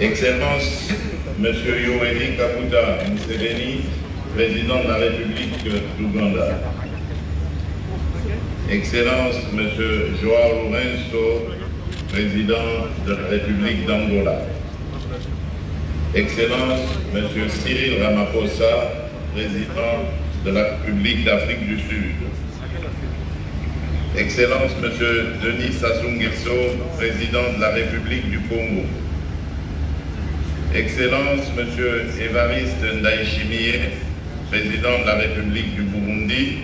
Excellence, Monsieur Yoweri Kaguta Museveni, président de la République d'Ouganda. Excellence, Monsieur Joao Lourenço, président de la République d'Angola. Excellence, Monsieur Cyril Ramaphosa, président de la République d'Afrique du Sud. Excellence, Monsieur Denis Sassou Nguesso, président de la République du Congo. Excellence, Monsieur Évariste Ndayishimiye, président de la République du Burundi.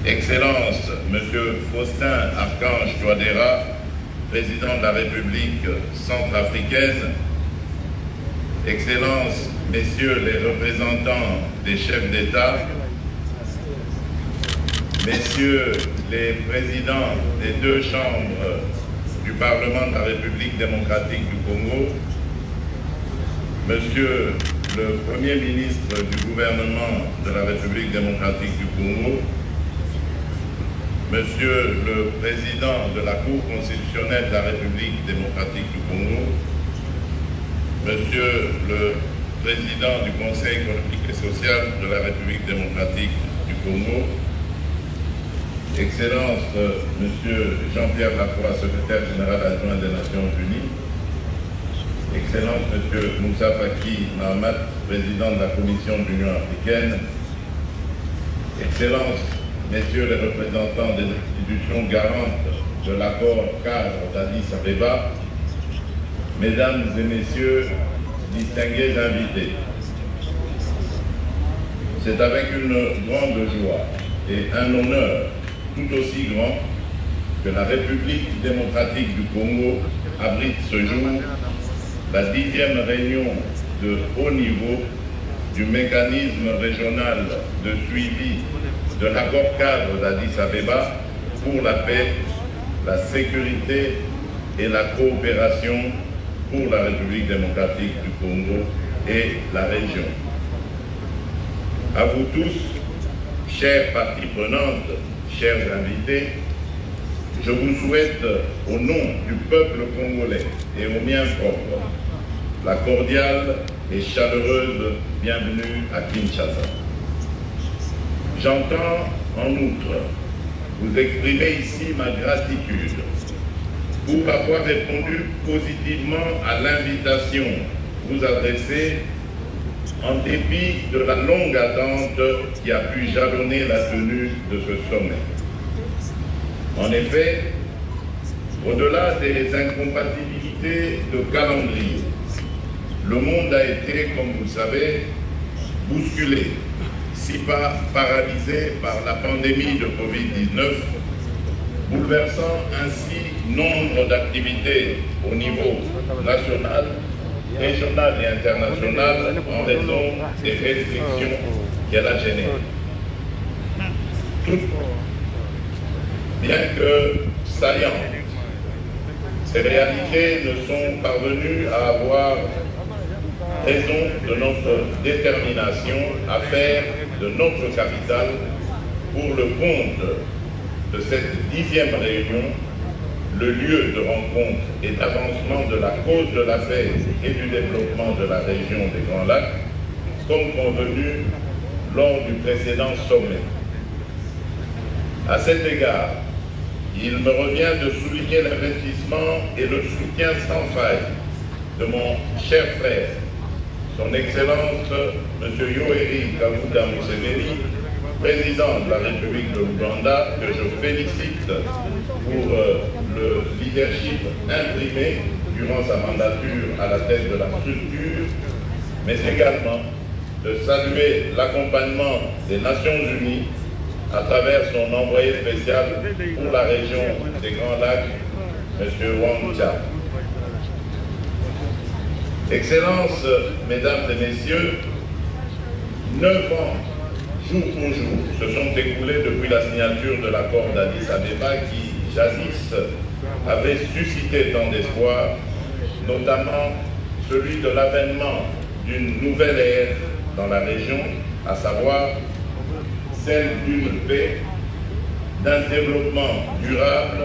Excellence, Monsieur Faustin Archange Touadéra, président de la République centrafricaine. Excellence, Messieurs les représentants des chefs d'État, Messieurs les présidents des deux chambres du Parlement de la République démocratique du Congo, Monsieur le Premier ministre du gouvernement de la République démocratique du Congo, Monsieur le Président de la Cour constitutionnelle de la République démocratique du Congo, Monsieur le Président du Conseil économique et social de la République démocratique du Congo, Excellence, Monsieur Jean-Pierre Lacroix, secrétaire général adjoint des Nations Unies, Excellence, Monsieur Moussa Faki Mahamat, président de la Commission de l'Union africaine, Excellence, Messieurs les représentants des institutions garantes de l'accord cadre d'Addis Abeba, Mesdames et Messieurs, distingués invités, c'est avec une grande joie et un honneur tout aussi grand que la République démocratique du Congo abrite ce jour la 10e réunion de haut niveau du mécanisme régional de suivi de l'accord cadre d'Addis Abeba pour la paix, la sécurité et la coopération pour la République démocratique du Congo et la région. À vous tous, chères parties prenantes, chers invités, je vous souhaite, au nom du peuple congolais et au mien propre, la cordiale et chaleureuse bienvenue à Kinshasa. J'entends, en outre, vous exprimer ici ma gratitude pour avoir répondu positivement à l'invitation vous adressée en dépit de la longue attente qui a pu jalonner la tenue de ce sommet. En effet, au-delà des incompatibilités de calendrier, le monde a été, comme vous le savez, bousculé, si pas paralysé par la pandémie de Covid-19, bouleversant ainsi nombre d'activités au niveau national, régional et international en raison des restrictions qu'elle a générées. Bien que saillantes, ces réalités ne sont parvenues à avoir raison de notre détermination à faire de notre capitale, pour le compte de cette 10e réunion, le lieu de rencontre et d'avancement de la cause de la paix et du développement de la région des Grands Lacs, comme convenu lors du précédent sommet. À cet égard, il me revient de souligner l'investissement et le soutien sans faille de mon cher frère, son Excellence M. Yoweri Kaguta Museveni, président de la République de l'Ouganda, que je félicite pour le leadership imprimé durant sa mandature à la tête de la structure, mais également de saluer l'accompagnement des Nations Unies à travers son envoyé spécial pour la région des Grands Lacs, M. Wang Chia. Excellences, Mesdames et Messieurs, 9 ans, jour pour jour, se sont écoulés depuis la signature de l'accord d'Addis Abeba qui, jadis, avait suscité tant d'espoir, notamment celui de l'avènement d'une nouvelle ère dans la région, à savoir celle d'une paix, d'un développement durable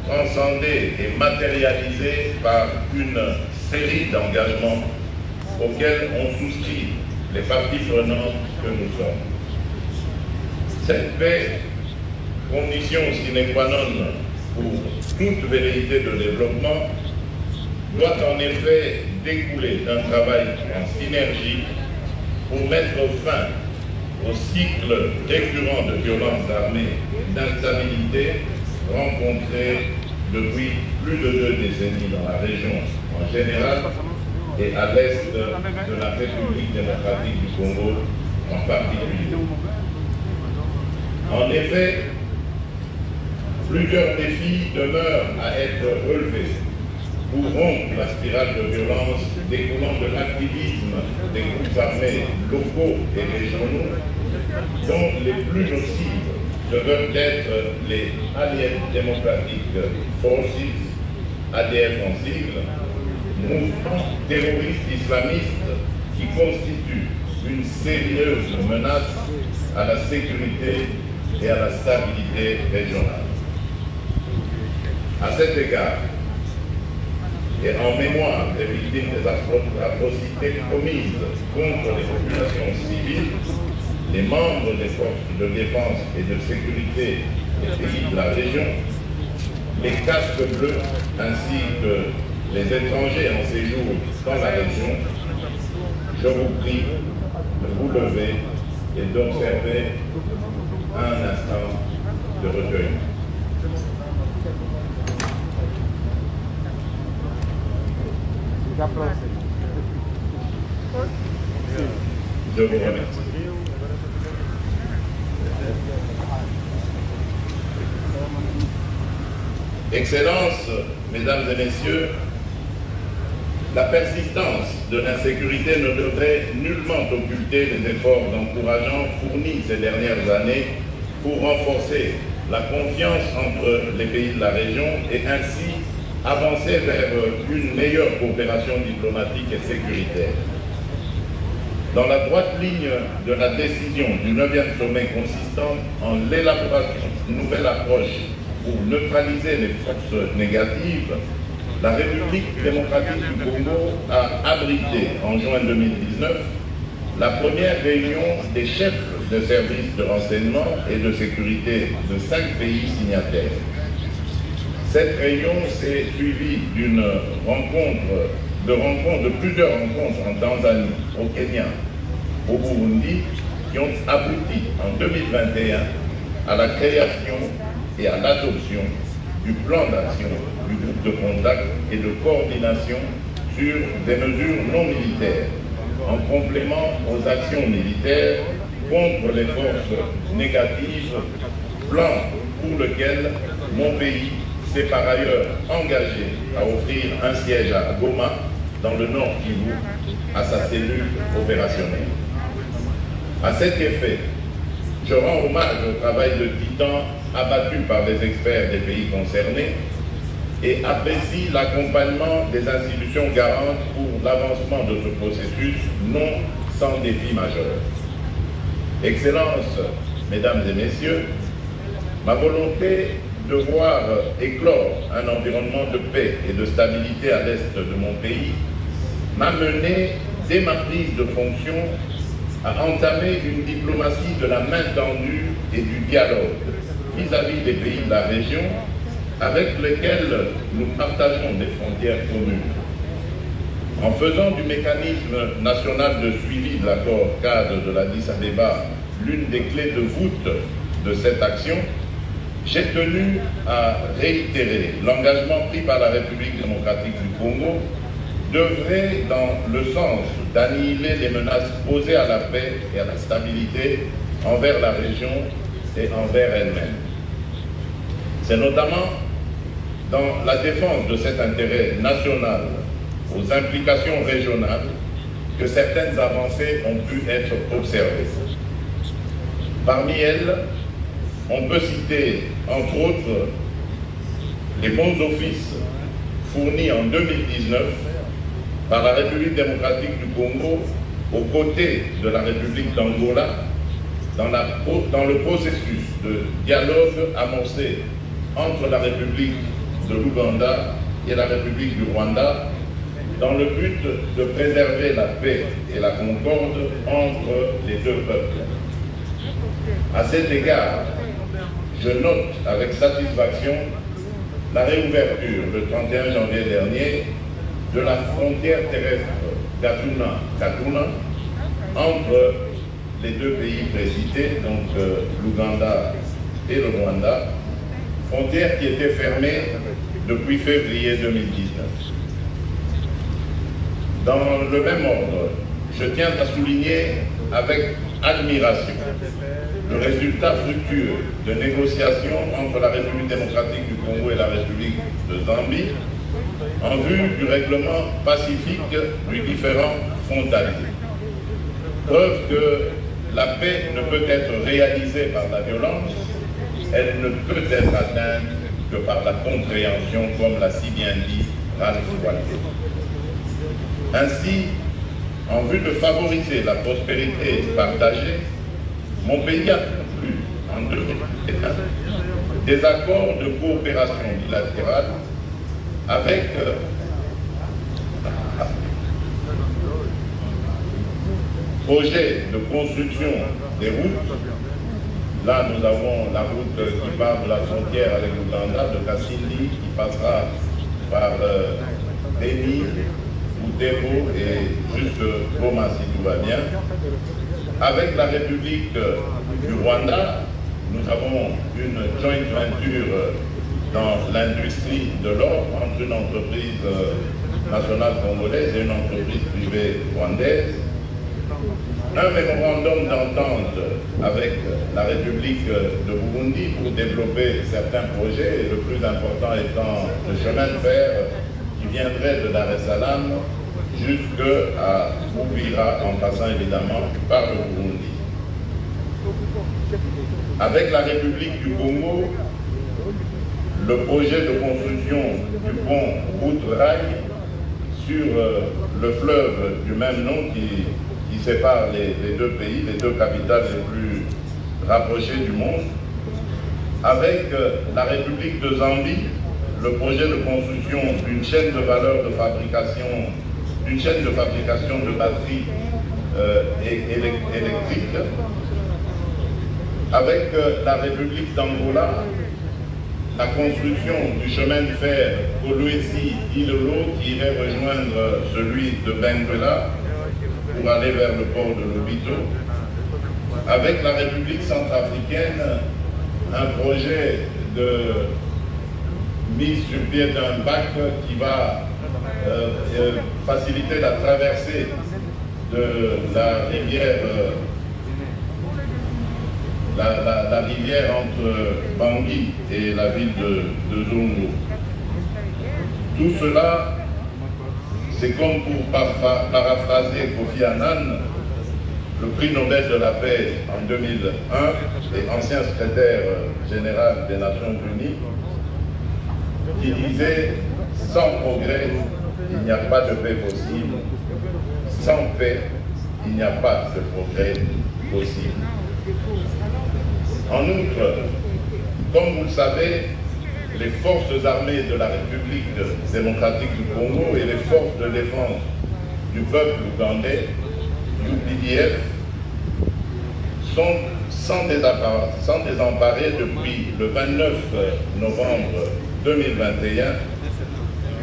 transcendée et matérialisée par une série d'engagements auxquels on souscrit les parties prenantes que nous sommes. Cette paix, condition sine qua non pour toute velléité de développement, doit en effet découler d'un travail en synergie pour mettre fin au cycle récurrent de violences armées, d'instabilité rencontrées depuis plus de 2 décennies dans la région en général et à l'est de la République démocratique du Congo en particulier. En effet, plusieurs défis demeurent à être relevés pour rompre la spirale de violence découlant de l'activisme des groupes armés locaux et régionaux, dont les plus nocives devront être les Allied Democratic Forces, ADF en sigle, mouvement terroriste islamiste qui constitue une sérieuse menace à la sécurité et à la stabilité régionale. À cet égard, et en mémoire des victimes des atrocités commises contre les populations civiles, les membres des forces de défense et de sécurité des pays de la région, les casques bleus ainsi que les étrangers en séjour dans la région, je vous prie de vous lever et d'observer un instant de recueil. Je vous remercie. Excellences, Mesdames et Messieurs, la persistance de l'insécurité ne devrait nullement occulter les efforts encourageants fournis ces dernières années pour renforcer la confiance entre les pays de la région et ainsi avancer vers une meilleure coopération diplomatique et sécuritaire. Dans la droite ligne de la décision du 9e sommet consistant en l'élaboration d'une nouvelle approche pour neutraliser les forces négatives, la République démocratique du Congo a abrité en juin 2019 la première réunion des chefs de services de renseignement et de sécurité de 5 pays signataires. Cette réunion s'est suivie d'une rencontre, de plusieurs rencontres en Tanzanie, au Kenya, au Burundi, qui ont abouti en 2021 à la création et à l'adoption du plan d'action du groupe de contact et de coordination sur des mesures non militaires, en complément aux actions militaires contre les forces négatives, plan pour lequel mon pays s'est par ailleurs engagé à offrir un siège à Goma, dans le Nord Kivu, à sa cellule opérationnelle. À cet effet, je rends hommage au travail de titan abattu par les experts des pays concernés et apprécie l'accompagnement des institutions garantes pour l'avancement de ce processus non sans défi majeur. Excellences, Mesdames et Messieurs, ma volonté de voir éclore un environnement de paix et de stabilité à l'est de mon pays m'a mené, dès ma prise de fonction, à entamer une diplomatie de la main tendue et du dialogue vis-à-vis des pays de la région avec lesquels nous partageons des frontières communes. En faisant du mécanisme national de suivi de l'accord cadre de l'Addis Abeba l'une des clés de voûte de cette action, j'ai tenu à réitérer l'engagement pris par la République démocratique du Congo d'œuvrer dans le sens d'annihiler les menaces posées à la paix et à la stabilité envers la région et envers elle-même. C'est notamment dans la défense de cet intérêt national aux implications régionales que certaines avancées ont pu être observées. Parmi elles, on peut citer, entre autres, les bons offices fournis en 2019 par la République démocratique du Congo aux côtés de la République d'Angola dans le processus de dialogue amorcé entre la République de l'Ouganda et la République du Rwanda dans le but de préserver la paix et la concorde entre les deux peuples. À cet égard, je note avec satisfaction la réouverture le 31 janvier dernier de la frontière terrestre Gatuna entre les deux pays précités, donc l'Ouganda et le Rwanda, frontière qui était fermée depuis février 2019. Dans le même ordre, je tiens à souligner avec admiration le résultat fructueux de négociations entre la République démocratique du Congo et la République de Zambie en vue du règlement pacifique du différend frontalier. Preuve que la paix ne peut être réalisée par la violence, elle ne peut être atteinte que par la compréhension, comme l'a si bien dit Ralph Waldo. Ainsi, en vue de favoriser la prospérité partagée, mon pays a conclu en 2001 des accords de coopération bilatérale avec projet de construction des routes. Là, nous avons la route qui part de la frontière avec l'Ouganda, de Kassindi, qui passera par Beni, Boutero et jusque Goma, si tout va bien. Avec la République du Rwanda, nous avons une joint venture dans l'industrie de l'or entre une entreprise nationale congolaise et une entreprise privée rwandaise. Un mémorandum d'entente avec la République de Burundi pour développer certains projets, et le plus important étant le chemin de fer qui viendrait de Dar es Salaam jusqu'à Uvira, en passant évidemment par le Burundi. Avec la République du Congo, le projet de construction du pont route-rail sur le fleuve du même nom qui sépare les deux pays, les deux capitales les plus rapprochées du monde. Avec la République de Zambie, le projet de construction d'une chaîne de valeur de fabrication, d'une chaîne de fabrication de batteries électriques. Avec la République d'Angola, la construction du chemin de fer Kolwezi-Ilolo qui irait rejoindre celui de Benguela pour aller vers le port de Lobito. Avec la République centrafricaine, un projet de mise sur pied d'un bac qui va faciliter la traversée de la rivière, la rivière entre Bangui et la ville de Zongo. Tout cela, c'est comme pour paraphraser Kofi Annan, le prix Nobel de la paix en 2001 et ancien secrétaire général des Nations Unies, qui disait « Sans progrès, il n'y a pas de paix possible. Sans paix, il n'y a pas de progrès possible. » En outre, comme vous le savez, les forces armées de la République démocratique du Congo et les forces de défense du peuple ougandais, UPDF, sont sans désemparer depuis le 29 novembre 2021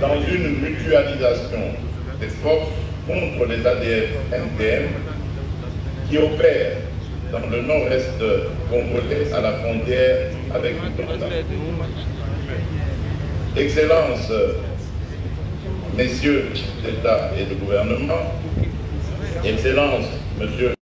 dans une mutualisation des forces contre les ADF-NTM qui opèrent dans le nord-est congolais à la frontière avec l'Ouganda. Excellences, messieurs d'État et de gouvernement, Excellences, Monsieur